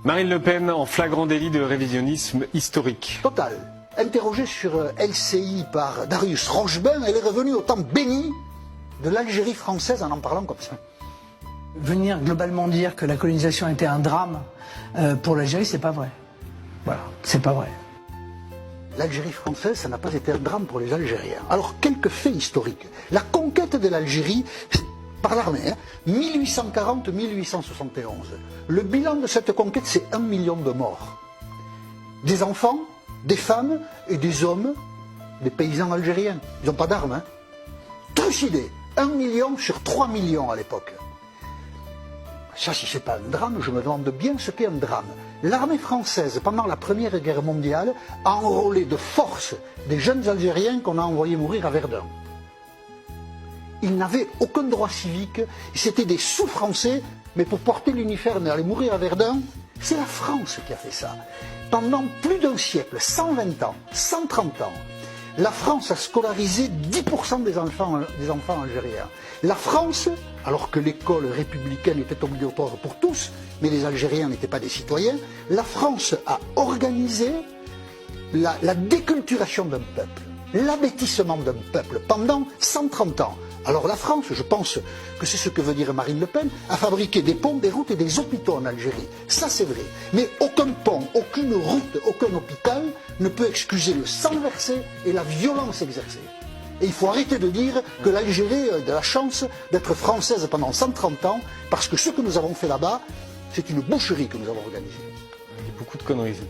Marine Le Pen en flagrant délit de révisionnisme historique. Total. Interrogée sur LCI par Darius Rochebin, elle est revenue au temps béni de l'Algérie française en parlant comme ça. Venir globalement dire que la colonisation était un drame pour l'Algérie, c'est pas vrai. Voilà, c'est pas vrai. L'Algérie française, ça n'a pas été un drame pour les Algériens. Alors, quelques faits historiques. La conquête de l'Algérie par l'armée, 1840-1871. Le bilan de cette conquête, c'est 1 million de morts. Des enfants, des femmes et des hommes, des paysans algériens. Ils n'ont pas d'armes, hein. Trucidés. 1 million sur 3 millions à l'époque. Ça, si ce n'est pas un drame, je me demande bien ce qu'est un drame. L'armée française, pendant la Première Guerre mondiale, a enrôlé de force des jeunes Algériens qu'on a envoyés mourir à Verdun. Ils n'avaient aucun droit civique, c'était des sous-français, mais pour porter l'uniforme et aller mourir à Verdun, c'est la France qui a fait ça. Pendant plus d'un siècle, 120 ans, 130 ans, la France a scolarisé 10% des enfants algériens. La France, alors que l'école républicaine était obligatoire pour tous, mais les Algériens n'étaient pas des citoyens, la France a organisé la déculturation d'un peuple, l'abêtissement d'un peuple pendant 130 ans. Alors la France, je pense que c'est ce que veut dire Marine Le Pen, a fabriqué des ponts, des routes et des hôpitaux en Algérie. Ça c'est vrai. Mais aucun pont, aucune route, aucun hôpital ne peut excuser le sang versé et la violence exercée. Et il faut arrêter de dire que l'Algérie a de la chance d'être française pendant 130 ans, parce que ce que nous avons fait là-bas, c'est une boucherie que nous avons organisée. Il y a beaucoup de conneries.